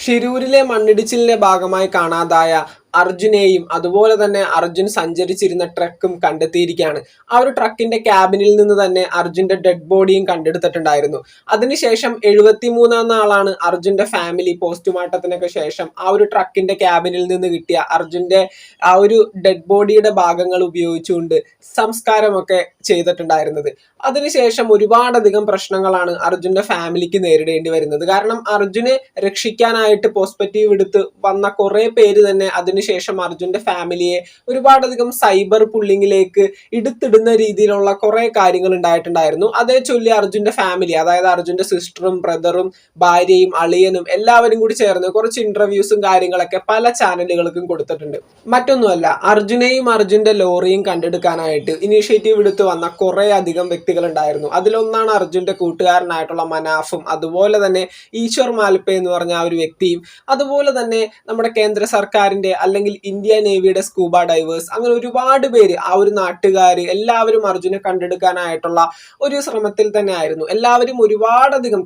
ഷിരൂരിലെ മണ്ണിടിച്ചിലിന്റെ ഭാഗമായി കാണാതായ അർജുനെയും അതുപോലെ തന്നെ അർജുൻ സഞ്ചരിച്ചിരുന്ന ട്രക്കും കണ്ടെത്തിയിരിക്കുകയാണ്. ആ ഒരു ട്രക്കിന്റെ ക്യാബിനിൽ നിന്ന് തന്നെ അർജുന്റെ ഡെഡ് ബോഡിയും കണ്ടെടുത്തിട്ടുണ്ടായിരുന്നു. അതിനുശേഷം 73-ാം നാളാണ് അർജുന്റെ ഫാമിലി പോസ്റ്റ്മോർട്ടത്തിനൊക്കെ ശേഷം ആ ഒരു ട്രക്കിന്റെ ക്യാബിനിൽ നിന്ന് കിട്ടിയ അർജുന്റെ ആ ഒരു ഡെഡ് ബോഡിയുടെ ഭാഗങ്ങൾ ഉപയോഗിച്ചുകൊണ്ട് സംസ്കാരമൊക്കെ ചെയ്തിട്ടുണ്ടായിരുന്നത്. അതിനുശേഷം ഒരുപാടധികം പ്രശ്നങ്ങളാണ് അർജുന്റെ ഫാമിലിക്ക് നേരിടേണ്ടി വരുന്നത്. കാരണം അർജുനെ രക്ഷിക്കാനായിട്ട് പോസിറ്റീവ് എടുത്ത് വന്ന കുറെ പേര് തന്നെ അതിനുശേഷം അർജുന്റെ ഫാമിലിയെ ഒരുപാടധികം സൈബർ പുള്ളിങ്ങിലേക്ക് എടുത്തിടുന്ന രീതിയിലുള്ള കുറെ കാര്യങ്ങൾ ഉണ്ടായിട്ടുണ്ടായിരുന്നു. അതേ ചൊല്ലി അർജുന്റെ ഫാമിലി, അതായത് അർജുന്റെ സിസ്റ്ററും ബ്രദറും ഭാര്യയും അളിയനും എല്ലാവരും കൂടി ചേർന്ന് കുറച്ച് ഇന്റർവ്യൂസും കാര്യങ്ങളൊക്കെ പല ചാനലുകൾക്കും കൊടുത്തിട്ടുണ്ട്. മറ്റൊന്നുമല്ല, അർജുനെയും അർജുന്റെ ലോറിയും കണ്ടെടുക്കാനായിട്ട് ഇനീഷ്യേറ്റീവ് എടുത്ത് വന്ന കുറെ അധികം വ്യക്തികൾ ഉണ്ടായിരുന്നു. അതിലൊന്നാണ് അർജുന്റെ കൂട്ടുകാരനായിട്ടുള്ള മനാഫും അതുപോലെ തന്നെ ഈശ്വർ മാൽപേ എന്ന് പറഞ്ഞ ആ ഒരു വ്യക്തിയും അതുപോലെ തന്നെ നമ്മുടെ കേന്ദ്ര സർക്കാരിന്റെ അല്ലെങ്കിൽ ഇന്ത്യ നേവിയുടെ സ്കൂബ ഡൈവേഴ്സ്, അങ്ങനെ ഒരുപാട് പേര്, ആ ഒരു നാട്ടുകാര് എല്ലാവരും അർജുനെ കണ്ടെടുക്കാനായിട്ടുള്ള ഒരു ശ്രമത്തിൽ തന്നെ ആയിരുന്നു. എല്ലാവരും ഒരുപാടധികം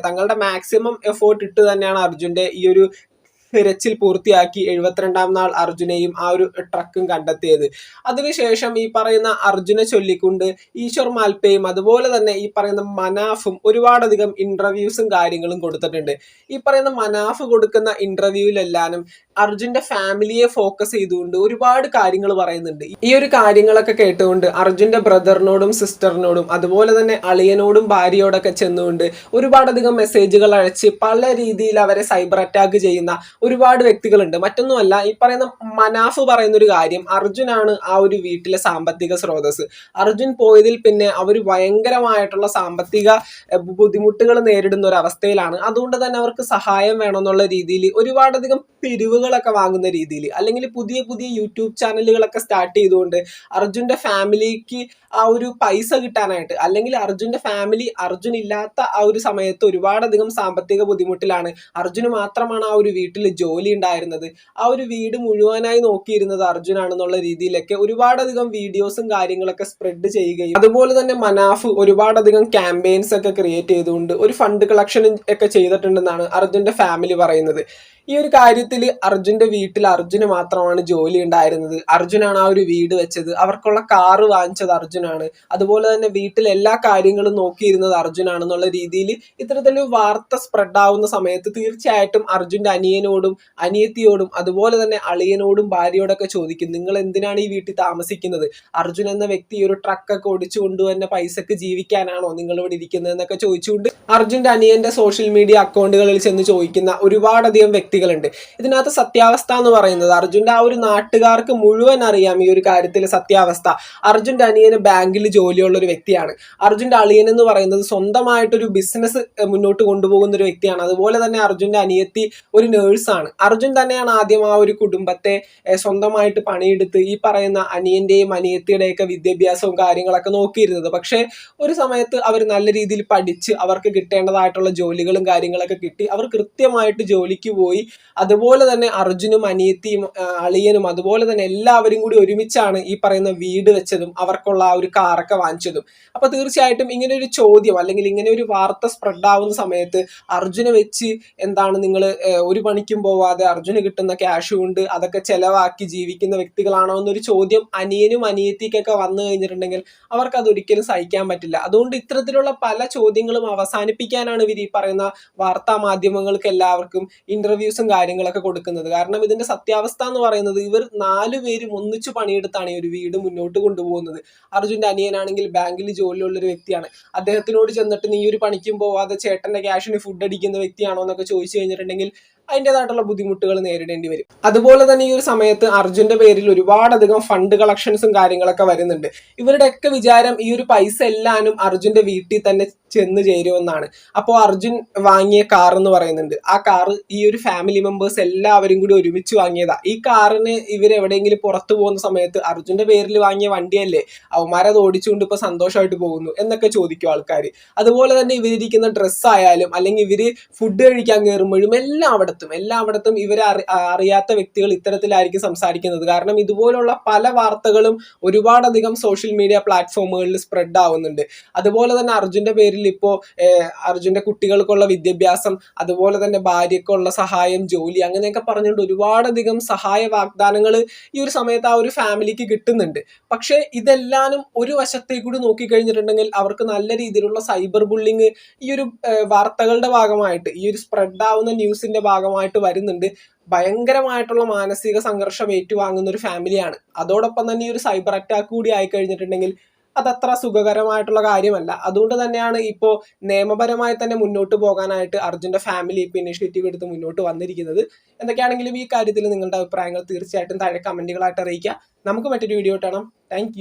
തങ്ങളുടെ മാക്സിമം എഫേർട്ട് ഇട്ട് തന്നെയാണ് അർജുന്റെ ഈ ഒരു തിരച്ചിൽ പൂർത്തിയാക്കി 72-ാം നാൾ അർജുനെയും ആ ഒരു ട്രക്കും കണ്ടെത്തിയത്. അതിനുശേഷം ഈ പറയുന്ന അർജുനെ ചൊല്ലിക്കൊണ്ട് ഈശ്വർ മാൽപേയും അതുപോലെ തന്നെ ഈ പറയുന്ന മനാഫും ഒരുപാടധികം ഇന്റർവ്യൂസും കാര്യങ്ങളും കൊടുത്തിട്ടുണ്ട്. ഈ പറയുന്ന മനാഫ് കൊടുക്കുന്ന ഇന്റർവ്യൂവിലെല്ലാനും അർജുന്റെ ഫാമിലിയെ ഫോക്കസ് ചെയ്തുകൊണ്ട് ഒരുപാട് കാര്യങ്ങൾ പറയുന്നുണ്ട്. ഈ ഒരു കാര്യങ്ങളൊക്കെ കേട്ടുകൊണ്ട് അർജുന്റെ ബ്രദറിനോടും സിസ്റ്ററിനോടും അതുപോലെ തന്നെ അളിയനോടും ഭാര്യയോടൊക്കെ ചെന്നുകൊണ്ട് ഒരുപാടധികം മെസ്സേജുകൾ അയച്ച് പല രീതിയിൽ അവരെ സൈബർ അറ്റാക്ക് ചെയ്യുന്ന ഒരുപാട് വ്യക്തികളുണ്ട്. മറ്റൊന്നുമല്ല, ഈ പറയുന്ന മനാഫ് പറയുന്ന ഒരു കാര്യം, അർജുനാണ് ആ ഒരു വീട്ടിലെ സാമ്പത്തിക സ്രോതസ്. അർജുൻ പോയതിൽ പിന്നെ അവർ ഭയങ്കരമായിട്ടുള്ള സാമ്പത്തിക ബുദ്ധിമുട്ടുകൾ നേരിടുന്ന ഒരു അവസ്ഥയിലാണ്. അതുകൊണ്ട് തന്നെ അവർക്ക് സഹായം വേണമെന്നുള്ള രീതിയിൽ ഒരുപാടധികം പിരിവുകളൊക്കെ വാങ്ങുന്ന രീതിയിൽ, അല്ലെങ്കിൽ പുതിയ പുതിയ യൂട്യൂബ് ചാനലുകളൊക്കെ സ്റ്റാർട്ട് ചെയ്തുകൊണ്ട് അർജുന്റെ ഫാമിലിക്ക് ആ ഒരു പൈസ കിട്ടാനായിട്ട്, അല്ലെങ്കിൽ അർജുന്റെ ഫാമിലി അർജുൻ ഇല്ലാത്ത ആ ഒരു സമയത്ത് ഒരുപാടധികം സാമ്പത്തിക ബുദ്ധിമുട്ടിലാണ്. അർജുന് മാത്രമാണ് ആ ഒരു വീട്ടിൽ ജോലി ഉണ്ടായിരുന്നത്. ആ ഒരു വീട് മുഴുവനായി നോക്കിയിരുന്നത് അർജുനാണെന്നുള്ള രീതിയിലൊക്കെ ഒരുപാടധികം വീഡിയോസും കാര്യങ്ങളൊക്കെ സ്പ്രെഡ് ചെയ്യുകയും അതുപോലെ തന്നെ മനാഫ് ഒരുപാടധികം ക്യാമ്പയിൻസ് ഒക്കെ ക്രിയേറ്റ് ചെയ്തുകൊണ്ട് ഒരു ഫണ്ട് കളക്ഷൻ ഒക്കെ ചെയ്തിട്ടുണ്ടെന്നാണ് അർജുന്റെ ഫാമിലി പറയുന്നത്. ഈ ഒരു കാര്യത്തിൽ അർജുന്റെ വീട്ടിൽ അർജുന് മാത്രമാണ് ജോലി ഉണ്ടായിരുന്നത്. അർജുനാണ് ആ ഒരു വീട് വെച്ചത്, അവർക്കുള്ള കാറ് വാങ്ങിച്ചത് അർജുനാണ്, അതുപോലെ തന്നെ വീട്ടിൽ എല്ലാ കാര്യങ്ങളും നോക്കിയിരുന്നത് അർജുനാണെന്നുള്ള രീതിയിൽ ഇത്തരത്തിലൊരു വാർത്ത സ്പ്രെഡ് ആവുന്ന സമയത്ത് തീർച്ചയായിട്ടും അർജുന്റെ അനിയനോടും അനിയത്തിയോടും അതുപോലെ തന്നെ അളിയനോടും ഭാര്യയോടൊക്കെ ചോദിക്കും, നിങ്ങൾ എന്തിനാണ് ഈ വീട്ടിൽ താമസിക്കുന്നത്? അർജുൻ എന്ന വ്യക്തി ഒരു ട്രക്കൊക്കെ ഓടിച്ചു കൊണ്ടുവന്ന പൈസക്ക് ജീവിക്കാനാണോ നിങ്ങൾ ഇവിടെ ഇരിക്കുന്നത് എന്നൊക്കെ ചോദിച്ചുകൊണ്ട് അർജുന്റെ അനിയന്റെ സോഷ്യൽ മീഡിയ അക്കൗണ്ടുകളിൽ ചെന്ന് ചോദിക്കുന്ന ഒരുപാടധികം വ്യക്തികളുണ്ട്. ഇതിനകത്ത് സത്യാവസ്ഥ എന്ന് പറയുന്നത്, അർജുന്റെ ആ ഒരു നാട്ടുകാർക്ക് മുഴുവൻ അറിയാം ഈ ഒരു കാര്യത്തിൽ സത്യാവസ്ഥ. അർജുന്റെ അനിയന് ബാങ്കിൽ ജോലിയുള്ള ഒരു വ്യക്തിയാണ്. അർജുന്റെ അളിയൻ എന്ന് പറയുന്നത് സ്വന്തമായിട്ടൊരു ബിസിനസ് മുന്നോട്ട് കൊണ്ടുപോകുന്ന ഒരു വ്യക്തിയാണ്. അതുപോലെ തന്നെ അർജുന്റെ അനിയത്തി ഒരു നേഴ്സാണ്. അർജുൻ തന്നെയാണ് ആദ്യം ആ ഒരു കുടുംബത്തെ സ്വന്തമായിട്ട് പണിയെടുത്ത് ഈ പറയുന്ന അനിയന്റെയും അനിയത്തിയുടെയൊക്കെ വിദ്യാഭ്യാസവും കാര്യങ്ങളൊക്കെ നോക്കിയിരുന്നത്. പക്ഷേ ഒരു സമയത്ത് അവർ നല്ല രീതിയിൽ പഠിച്ച് അവർക്ക് കിട്ടേണ്ടതായിട്ടുള്ള ജോലികളും കാര്യങ്ങളൊക്കെ കിട്ടി. അവർ കൃത്യമായിട്ട് ജോലിക്ക് പോയി. അതുപോലെ തന്നെ അർജുനും അനിയത്തിയും അളിയനും അതുപോലെ തന്നെ എല്ലാവരും കൂടി ഒരുമിച്ചാണ് ഈ പറയുന്ന വീട് വെച്ചതും അവർക്കുള്ള ആ ഒരു കാറൊക്കെ വാങ്ങിച്ചതും. അപ്പൊ തീർച്ചയായിട്ടും ഇങ്ങനെ ഒരു ചോദ്യം അല്ലെങ്കിൽ ഇങ്ങനെ ഒരു വാർത്ത സ്പ്രെഡ് ആവുന്ന സമയത്ത് അർജുനെ വെച്ച് എന്താണ് നിങ്ങൾ ഒരു പണിക്കും പോവാതെ അർജുന് കിട്ടുന്ന ക്യാഷ് കൊണ്ട് അതൊക്കെ ചെലവാക്കി ജീവിക്കുന്ന വ്യക്തികളാണോ എന്നൊരു ചോദ്യം അനിയനും അനിയത്തിക്കൊക്കെ വന്നു കഴിഞ്ഞിട്ടുണ്ടെങ്കിൽ അവർക്ക് അതൊരിക്കലും സഹിക്കാൻ പറ്റില്ല. അതുകൊണ്ട് ഇത്തരത്തിലുള്ള പല ചോദ്യങ്ങളും അവസാനിപ്പിക്കാനാണ് ഇവർ ഈ പറയുന്ന വാർത്താ മാധ്യമങ്ങൾക്ക് എല്ലാവർക്കും ഇന്റർവ്യൂസും കാര്യങ്ങളൊക്കെ കൊടുക്കുന്നത്. കാരണം ഇതിന്റെ സത്യാവസ്ഥ എന്ന് പറയുന്നത്, ഇവർ 4 പേരും ഒന്നിച്ചു പണിയെടുത്താണ് ഈ ഒരു വീട് മുന്നോട്ട് കൊണ്ടുപോകുന്നത്. അർജുന്റെ അനിയനാണെങ്കിൽ ബാങ്കിൽ ജോലിയുള്ള ഒരു വ്യക്തിയാണ്. അദ്ദേഹത്തിനോട് ചെന്നിട്ട് നീ ഒരു പണിക്കും പോവാതെ ചേട്ടന്റെ ക്യാഷിന് ഫുഡ് അടിക്കുന്ന വ്യക്തിയാണോ എന്നൊക്കെ ചോദിച്ചു കഴിഞ്ഞിട്ടുണ്ടെങ്കിൽ അതിൻ്റെതായിട്ടുള്ള ബുദ്ധിമുട്ടുകൾ നേരിടേണ്ടി വരും. അതുപോലെ തന്നെ ഈ ഒരു സമയത്ത് അർജുന്റെ പേരിൽ ഒരുപാടധികം ഫണ്ട് കളക്ഷൻസും കാര്യങ്ങളൊക്കെ വരുന്നുണ്ട്. ഇവരുടെയൊക്കെ വിചാരം ഈ ഒരു പൈസ എല്ലാനും അർജുന്റെ വീട്ടിൽ തന്നെ ചെന്ന് ചേരുമെന്നാണ്. അപ്പോൾ അർജുൻ വാങ്ങിയ കാർ എന്ന് പറയുന്നുണ്ട്, ആ കാറ് ഈ ഒരു ഫാമിലി മെമ്പേഴ്സ് എല്ലാവരും കൂടി ഒരുമിച്ച് വാങ്ങിയതാ. ഈ കാറിന് ഇവരെവിടെയെങ്കിലും പുറത്തു പോകുന്ന സമയത്ത് അർജുന്റെ പേരിൽ വാങ്ങിയ വണ്ടിയല്ലേ, അവന്മാരത് ഓടിച്ചുകൊണ്ട് ഇപ്പൊ സന്തോഷമായിട്ട് പോകുന്നു എന്നൊക്കെ ചോദിക്കും ആൾക്കാർ. അതുപോലെ തന്നെ ഇവരിരിക്കുന്ന ഡ്രസ്സായാലും അല്ലെങ്കിൽ ഇവര് ഫുഡ് കഴിക്കാൻ കയറുമ്പോഴും എല്ലായിടത്തും ഇവരെ അറിയാത്ത വ്യക്തികൾ ഇത്തരത്തിലായിരിക്കും സംസാരിക്കുന്നത്. കാരണം ഇതുപോലുള്ള പല വാർത്തകളും ഒരുപാടധികം സോഷ്യൽ മീഡിയ പ്ലാറ്റ്ഫോമുകളിൽ സ്പ്രെഡ് ആവുന്നുണ്ട്. അതുപോലെ തന്നെ അർജുന്റെ പേരിൽ പേരിൽ ഇപ്പോൾ അർജുൻ്റെ കുട്ടികൾക്കുള്ള വിദ്യാഭ്യാസം, അതുപോലെ തന്നെ ഭാര്യയ്ക്കുള്ള സഹായം, ജോലി, അങ്ങനെയൊക്കെ പറഞ്ഞുകൊണ്ട് ഒരുപാടധികം സഹായ വാഗ്ദാനങ്ങൾ ഈ ഒരു സമയത്ത് ആ ഒരു ഫാമിലിക്ക് കിട്ടുന്നുണ്ട്. പക്ഷേ ഇതെല്ലാനും ഒരു വശത്തേക്ക് കൂടി നോക്കിക്കഴിഞ്ഞിട്ടുണ്ടെങ്കിൽ അവർക്ക് നല്ല രീതിയിലുള്ള സൈബർ ബുള്ളിങ് ഈ ഒരു വാർത്തകളുടെ ഭാഗമായിട്ട്, ഈ ഒരു സ്പ്രെഡ് ആവുന്ന ന്യൂസിന്റെ ഭാഗമായിട്ട് വരുന്നുണ്ട്. ഭയങ്കരമായിട്ടുള്ള മാനസിക സംഘർഷം ഏറ്റുവാങ്ങുന്ന ഒരു ഫാമിലിയാണ്. അതോടൊപ്പം തന്നെ ഈ ഒരു സൈബർ അറ്റാക്ക് കൂടി ആയിക്കഴിഞ്ഞിട്ടുണ്ടെങ്കിൽ അതത്ര സുഖകരമായിട്ടുള്ള കാര്യമല്ല. അതുകൊണ്ട് തന്നെയാണ് ഇപ്പോൾ നിയമപരമായി തന്നെ മുന്നോട്ട് പോകാനായിട്ട് അർജുൻ്റെ ഫാമിലി ഇപ്പോൾ ഇനിഷ്യേറ്റീവ് എടുത്ത് മുന്നോട്ട് വന്നിരിക്കുന്നത്. എന്തൊക്കെയാണെങ്കിലും ഈ കാര്യത്തിൽ നിങ്ങളുടെ അഭിപ്രായങ്ങൾ തീർച്ചയായിട്ടും താഴെ കമൻറ്റുകളായിട്ട് അറിയിക്കുക. നമുക്ക് മറ്റൊരു വീഡിയോ കാണാം. താങ്ക്